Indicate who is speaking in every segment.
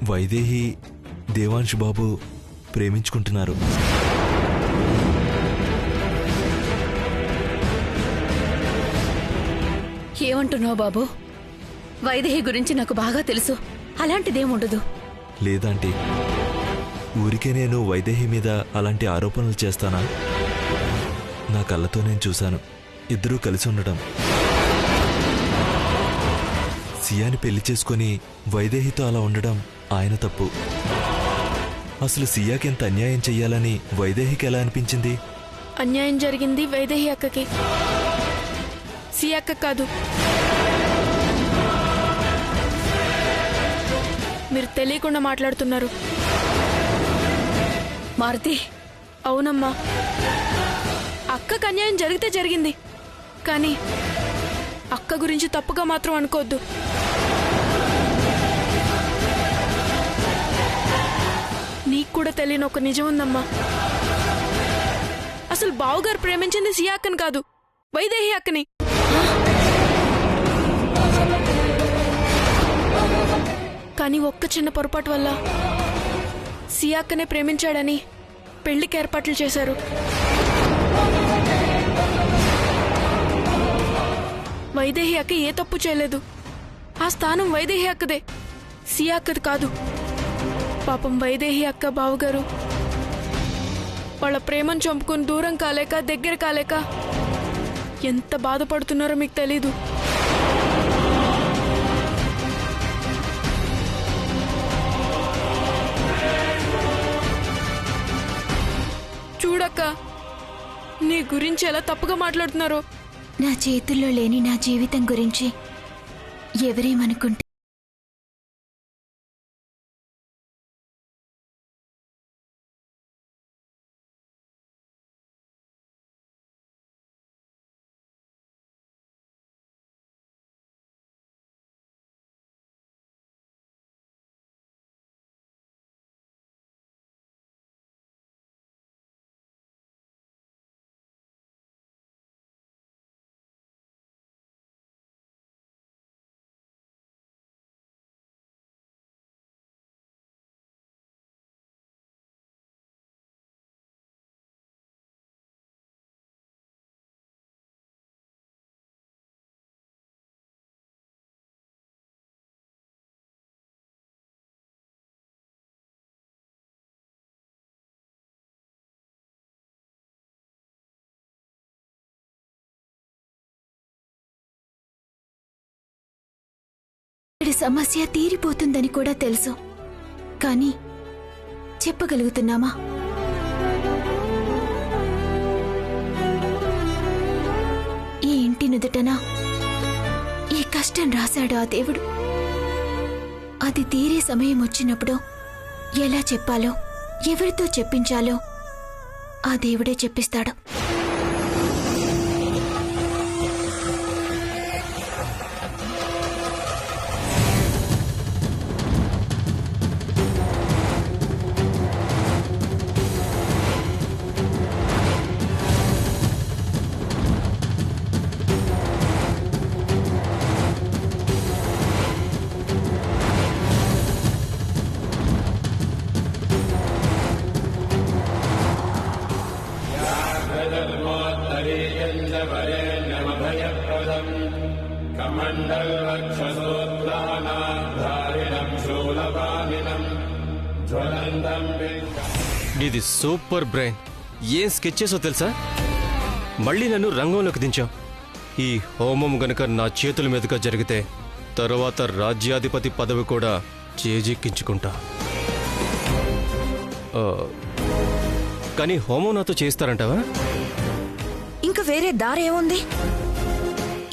Speaker 1: వైదేహి దేవాంశ్ బాబు ప్రేమించుకుంటున్నారు.
Speaker 2: ఏమంటున్నావు బాబు? వైదేహి గురించి నాకు బాగా తెలుసు. అలాంటిదేముండదు.
Speaker 1: లేదంటే ఊరికే నేను వైదేహి మీద అలాంటి ఆరోపణలు చేస్తానా? నా కళ్ళతో నేను చూశాను ఇద్దరూ కలిసి ఉండడం. సియాని పెళ్లి చేసుకుని వైదేహితో అలా ఉండడం ఆయన తప్పు. అసలు సియాకి ఎంత అన్యాయం చెయ్యాలని వైదేహికి ఎలా అనిపించింది?
Speaker 3: అన్యాయం జరిగింది వైదేహి అక్కకి, సియా అక్క కాదు. మీరు తెలియకుండా మాట్లాడుతున్నారు.
Speaker 2: మారుతి,
Speaker 3: అవునమ్మా, అక్కకు అన్యాయం జరిగితే జరిగింది, కానీ అక్క గురించి తప్పుగా మాత్రం అనుకోవద్దు. నీకు కూడా తెలియని ఒక నిజం ఉందమ్మా. అసలు బావుగారు ప్రేమించింది సియా అక్కని కాదు, వైదేహి అక్కని. కానీ ఒక్క చిన్న పొరపాటు వల్ల సియా అక్కనే ప్రేమించాడని పెళ్లికి ఏర్పాట్లు చేశారు. వైదేహి అక్క ఏ తప్పు చేయలేదు. ఆ స్థానం వైదేహి అక్కదే, సియా అక్కది కాదు. పాపం వైదేహి అక్క బావగారు వాళ్ళ ప్రేమను చంపుకుని దూరం కాలేక దగ్గర కాలేక ఎంత బాధపడుతున్నారో మీకు తెలీదు. చూడక్క, నీ గురించి ఎలా తప్పుగా మాట్లాడుతున్నారో.
Speaker 4: నా చేతుల్లో లేని నా జీవితం గురించి ఎవరేమనుకుంటే సమస్య తీరిపోతుందని కూడా తెలుసు, కానీ చెప్పగలుగుతున్నామా? ఈ ఇంటి నుదుటన ఈ కష్టం రాశాడు ఆ దేవుడు. అది తీరే సమయం వచ్చినప్పుడు ఎలా చెప్పాలో, ఎవరితో చెప్పించాలో ఆ దేవుడే చెప్పిస్తాడు.
Speaker 5: ఇది సూపర్ బ్రెయిన్. ఏం స్కెచ్ చేసో తెలుసా? మళ్ళీ నన్ను రంగంలోకి దించావు. ఈ హోమం గనక నా చేతుల మీదుగా జరిగితే తరువాత రాజ్యాధిపతి పదవి కూడా చేజిక్కించుకుంటా. కానీ హోమం నాతో చేస్తారంటావా?
Speaker 6: ఇంకా వేరే దారేముంది?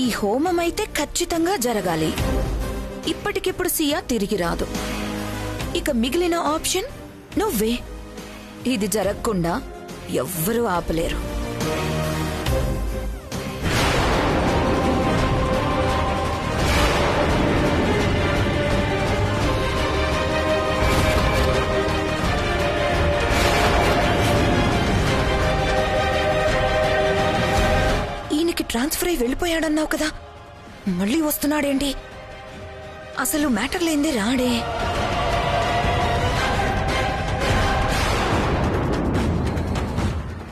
Speaker 6: ఈ హోమం అయితే ఖచ్చితంగా జరగాలి. ఇప్పటికిప్పుడు సియా తిరిగి రాదు. ఇక మిగిలిన ఆప్షన్ నువ్వే. ఇది జరగకుండా ఎవ్వరూ ఆపలేరు. ఈయనకి ట్రాన్స్ఫర్ అయి వెళ్ళిపోయాడన్నావు కదా, మళ్ళీ వస్తున్నాడేంటి? అసలు మ్యాటర్ లేందే రాడే.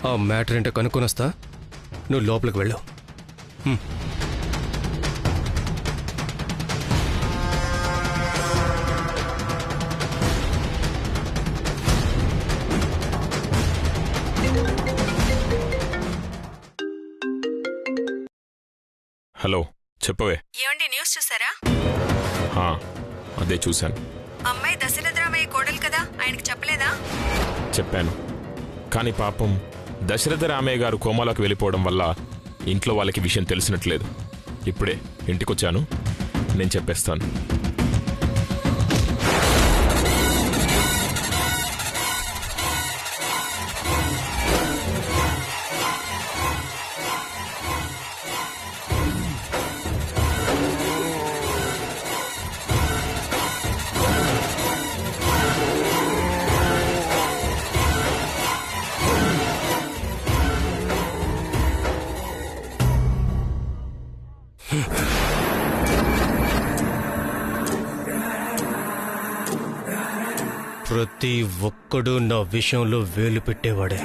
Speaker 5: ఆ మ్యాటర్ ఏంటో కనుక్కొని వస్తా, నువ్వు లోపలికి వెళ్ళు.
Speaker 7: హలో, చెప్పవే.
Speaker 6: ఏమండి, న్యూస్ చూసారా?
Speaker 7: హా, అదే చూశాను.
Speaker 6: అమ్మాయి దశరథరామయ్య కోడలు కదా, ఆయనకి చెప్పలేదా?
Speaker 7: చెప్పాను, కానీ పాపం దశరథ రామయ్య గారు కోమాలోకి వెళ్ళిపోవడం వల్ల ఇంట్లో వాళ్ళకి విషయం తెలిసినట్లేదు. ఇప్పుడే ఇంటికొచ్చాను, నేను చెప్పేస్తాను.
Speaker 5: ప్రతి ఒక్కడు నా విషయంలో వేలు పెట్టేవాడే.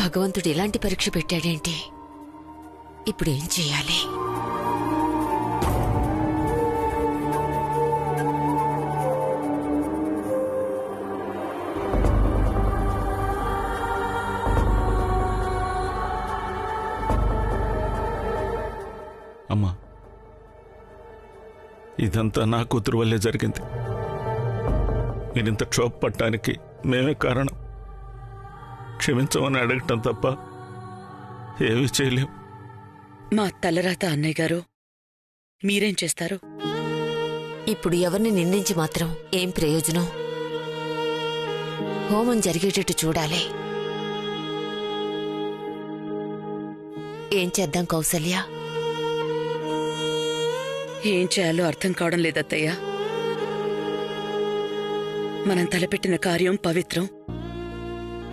Speaker 8: భగవంతుడు ఇలాంటి పరీక్ష పెట్టాడేంటి? ఇప్పుడు ఏం చేయాలి?
Speaker 9: అమ్మా, ఇదంతా నా కూతురు వల్లే జరిగింది. మీరింత క్షోభ పట్టడానికి మేమే కారణం. క్షమించమని అడగటం తప్ప ఏమీ చేయలేం.
Speaker 6: మా తలరాత అన్నయ్య గారు, మీరేం చేస్తారు?
Speaker 8: ఇప్పుడు ఎవరిని నిందించి మాత్రం ఏం ప్రయోజనం? హోమం జరిగేటట్టు చూడాలి. ఏం చేద్దాం కౌసల్య?
Speaker 6: ఏం చేయాలో అర్థం కావడం లేదత్తయ్యా. మనం తలపెట్టిన కార్యం పవిత్రం,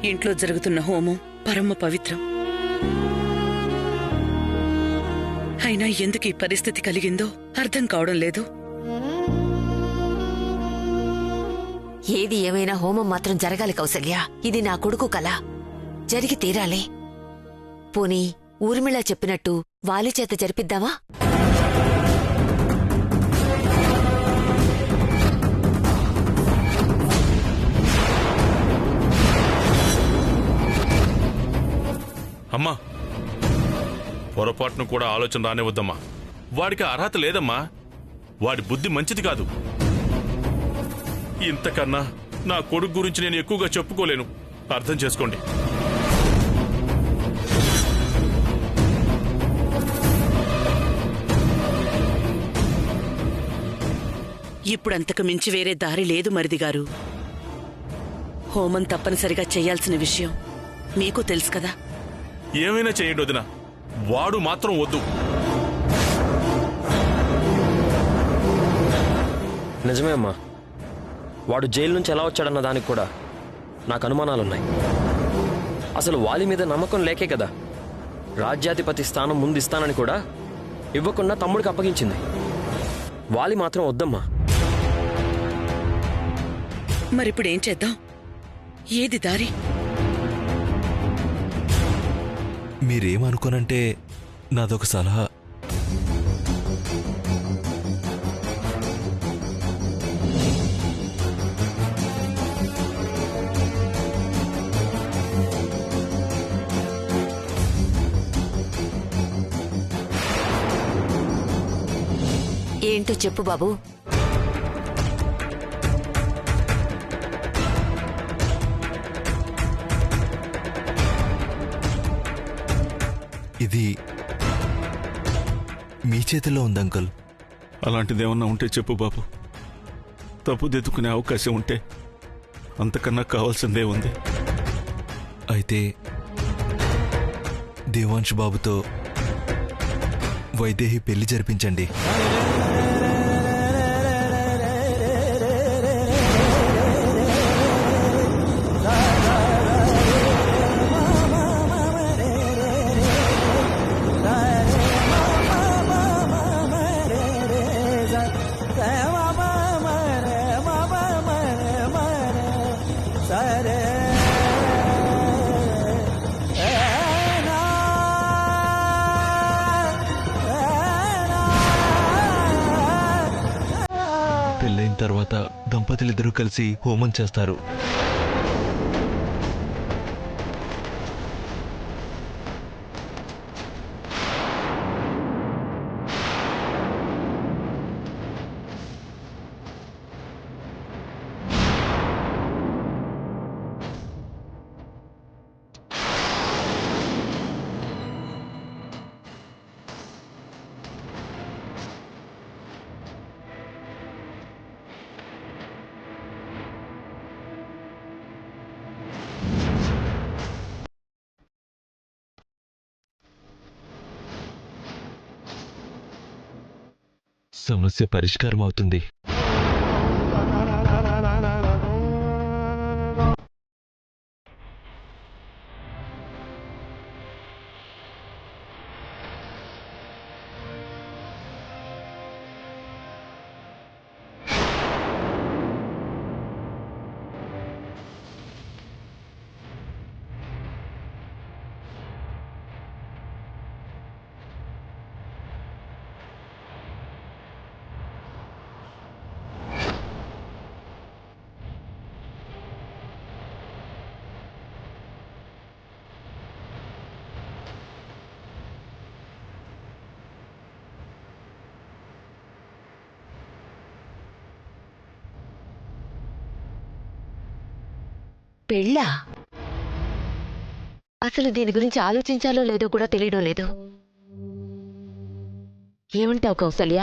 Speaker 6: ఇంట్లో జరుగుతున్న హోమం పరమ పవిత్రం. అయినా ఎందుకు ఈ పరిస్థితి కలిగిందో అర్థం కావడం లేదు.
Speaker 8: ఏది ఏమైనా హోమం మాత్రం జరగాలి కౌసల్య. ఇది నా కొడుకు కల, జరిగి తీరాలి. పోనీ ఊర్మిళ చెప్పినట్టు వాలి చేత జరిపిద్దామా?
Speaker 10: అమ్మా, పొరపాటును కూడా ఆలోచన రానివద్దమ్మా. వాడికి అర్హత లేదమ్మా. వాడి బుద్ధి మంచిది కాదు. ఇంతకన్నా నా కొడుకు గురించి నేను ఎక్కువగా చెప్పుకోలేను. అర్థం చేసుకోండి.
Speaker 6: ఇప్పుడంతకు మించి వేరే దారి లేదు మరిది గారు. హోమం తప్పనిసరిగా చేయాల్సిన విషయం మీకు తెలుసు కదా.
Speaker 10: ఏమైనా చేయండి వదినా, వాడు మాత్రం వద్దు.
Speaker 5: నిజమే అమ్మా, వాడు జైలు నుంచి ఎలా వచ్చాడన్న దానికి కూడా నాకు అనుమానాలున్నాయి. అసలు వాలి మీద నమ్మకం లేకే కదా రాజ్యాధిపతి స్థానం ముందిస్తానని కూడా ఇవ్వకుండా తమ్ముడికి అప్పగించింది. వాలి మాత్రం వద్దమ్మా.
Speaker 6: మరిప్పుడేం చేద్దాం? ఏది దారి?
Speaker 1: మీరేమనుకోనంటే నాదొక సలహా.
Speaker 8: ఏంటో చెప్పు బాబు.
Speaker 1: ఇది మీ చేతిలో ఉంది అంకుల్.
Speaker 9: అలాంటిదేమన్నా ఉంటే చెప్పు బాబు. తప్పు దిద్దుకునే అవకాశం ఉంటే అంతకన్నా కావాల్సిందే ఉంది.
Speaker 1: అయితే దేవాంశ్ బాబుతో వైదేహి పెళ్లి జరిపించండి. పెళ్ళైన తర్వాత దంపతులిద్దరూ కలిసి హోమం చేస్తారు. సమస్య పరిష్కారం అవుతుంది.
Speaker 8: పెళ్ళా? అసలు దీని గురించి ఆలోచించాలో లేదో కూడా తెలియడం లేదు. ఏమంటావు కౌసల్య?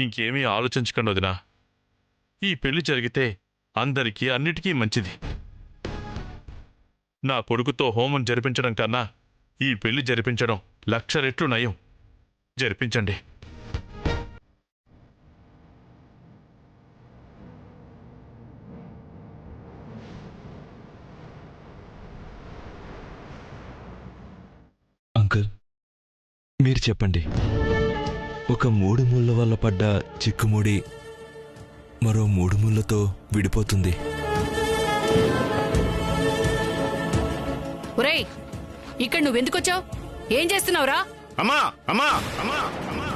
Speaker 10: ఇంకేమీ ఆలోచించకండి వదినా. ఈ పెళ్లి జరిగితే అందరికీ అన్నిటికీ మంచిది. నా కొడుకుతో హోమం జరిపించడం కన్నా ఈ పెళ్లి జరిపించడం 1,00,000 రెట్లు నయం. జరిపించండి.
Speaker 1: అంకుల్, మీరు చెప్పండి. ఒక 3 ముళ్ళ వల్ల పడ్డ చిక్కుముడి మరో 3 ముళ్ళతో విడిపోతుంది.
Speaker 2: ఒరేయ్, ఇక్కడ నువ్వెందుకొచ్చావు? ఏం చేస్తున్నావురా?
Speaker 10: అమ్మా అమ్మా అమ్మా అమ్మా!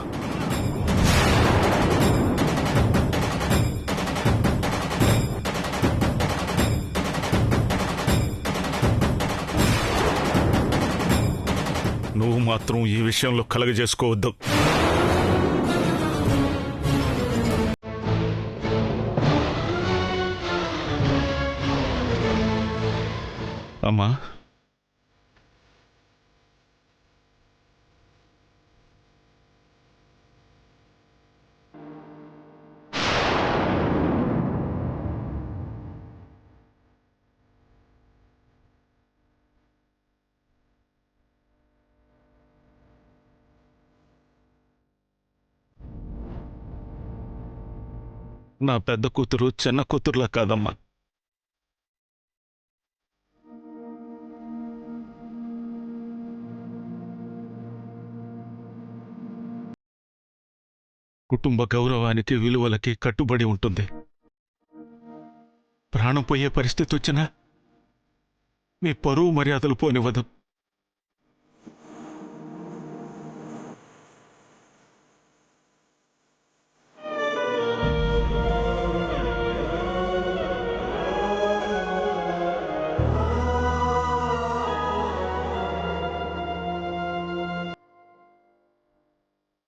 Speaker 10: నువ్వు మాత్రం ఈ విషయంలో కలగజేసుకోవద్దు. అమ్మా, నా పెద్ద కూతురు చిన్న కూతురులా కాదమ్మా. కుటుంబ గౌరవానికి విలువలకి కట్టుబడి ఉంటుంది. ప్రాణం పోయే పరిస్థితి వచ్చినా మీ పరువు మర్యాదలు పోనివ్వదు.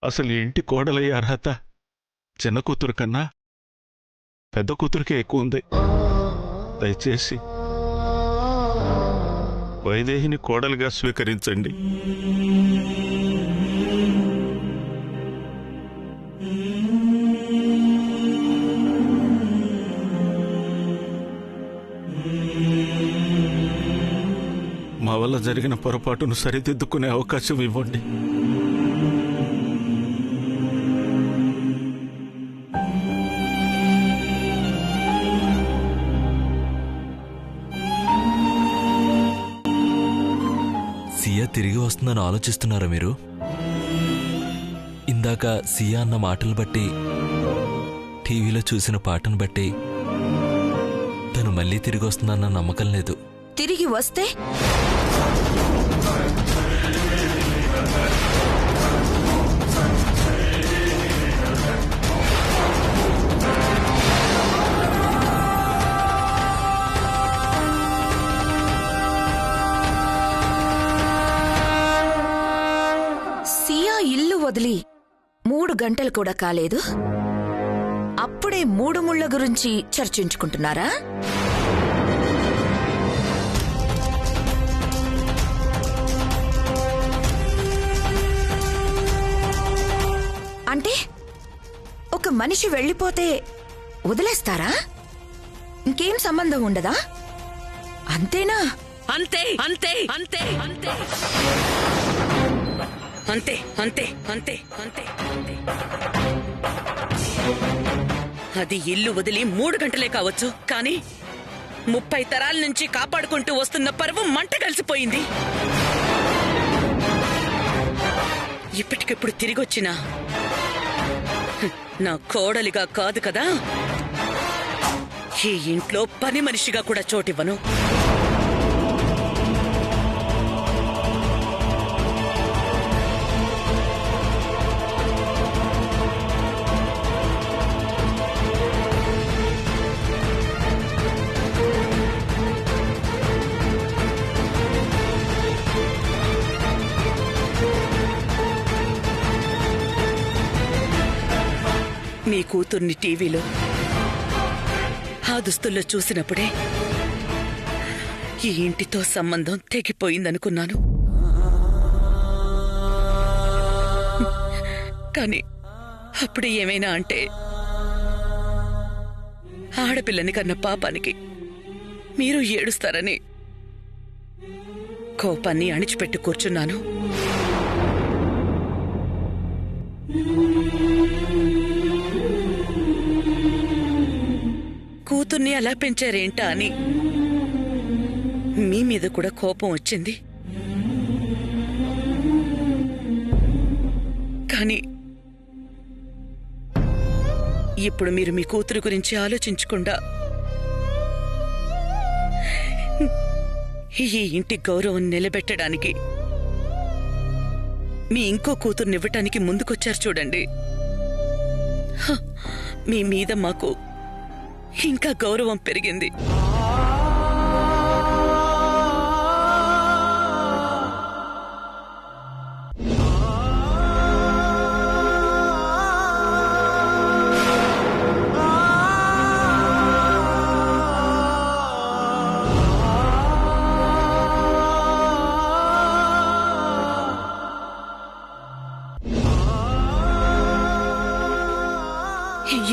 Speaker 10: అసలు ఇంటి కోడలయ్యే అర్హత చిన్న కూతురు కన్నా
Speaker 9: పెద్ద కూతురికే ఎక్కువ ఉంది. దయచేసి వైదేహిని కోడలుగా స్వీకరించండి. మా వల్ల జరిగిన పొరపాటును సరిదిద్దుకునే అవకాశం ఇవ్వండి.
Speaker 1: సియా తిరిగి వస్తుందని ఆలోచిస్తున్నారా మీరు? ఇందాక సియా అన్న మాటలు బట్టి, టీవీలో చూసిన పాటను బట్టి తను మళ్ళీ తిరిగి వస్తుందన్న నమ్మకం లేదు.
Speaker 8: తిరిగి వస్తే సియా ఇల్లు వదిలి 3 గంటలు కూడా కాలేదు, అప్పుడే 3 ముళ్ళ గురించి చర్చించుకుంటున్నారా? అంటే ఒక మనిషి వెళ్ళిపోతే వదిలేస్తారా? ఇంకేం సంబంధం ఉండదా? అంతేనా?
Speaker 6: అంతే అంతే అంతే అంతే అంతే అంతే అంతే అంతే అంతే. అది ఇల్లు వదిలి 3 గంటలే కావచ్చు, కానీ 30 తరాల నుంచి కాపాడుకుంటూ వస్తున్న పరువు మంట కలిసిపోయింది. ఇప్పటికిప్పుడు తిరిగొచ్చినా నా కోడలిగా కాదు కదా, ఈ ఇంట్లో పని మనిషిగా కూడా చోటివ్వను. మీ కూతుర్ని టీవీలో ఆ దుస్తుల్లో చూసినప్పుడే ఈ ఇంటితో సంబంధం తెగిపోయిందనుకున్నాను. కానీ అప్పుడు ఏమైనా అంటే ఆడపిల్లని కన్న పాపానికి మీరు ఏడుస్తారని కోపాన్ని అణిచిపెట్టి కూర్చున్నాను. కూతుర్ని అలా పెంచారేంటా అని మీ మీద కూడా కోపం వచ్చింది. కానీ ఇప్పుడు మీరు మీ కూతురు గురించి ఆలోచించకుండా ఈ ఇంటి గౌరవం నిలబెట్టడానికి మీ ఇంకో కూతుర్నివ్వటానికి ముందుకొచ్చారు చూడండి. మీ మీద మాకు ఇంకా గౌరవం పెరిగింది.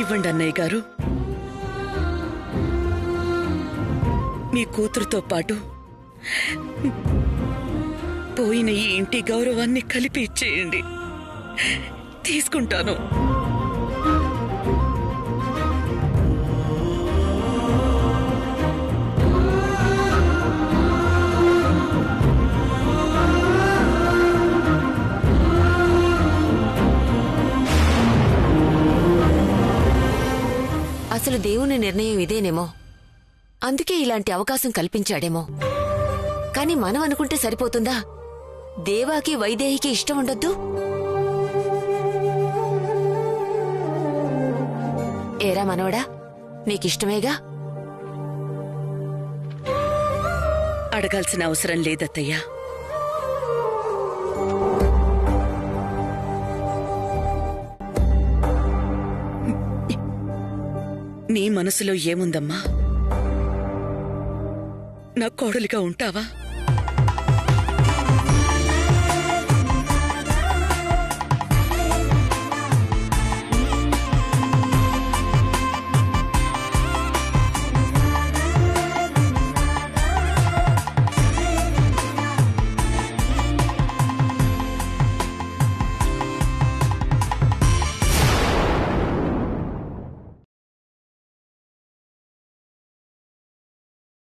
Speaker 6: ఇవ్వండి అన్నయ్య గారు. మీ కూతురుతో పాటు పోయిన ఈ ఇంటి గౌరవాన్ని కలిపి ఇచ్చేయండి. తీసుకుంటాను.
Speaker 8: అసలు దేవుని నిర్ణయం ఇదేనేమో, అందుకే ఇలాంటి అవకాశం కల్పించాడేమో. కాని మనం అనుకుంటే సరిపోతుందా? దేవాకి వైదేహికి ఇష్టం ఉండొద్దు? ఏరా మనవడా, నీకిష్టమేగా?
Speaker 6: అడగాల్సిన అవసరం లేదత్తయ్యా. నీ మనసులో ఏముందమ్మా? నా కోడలిగా ఉంటావా?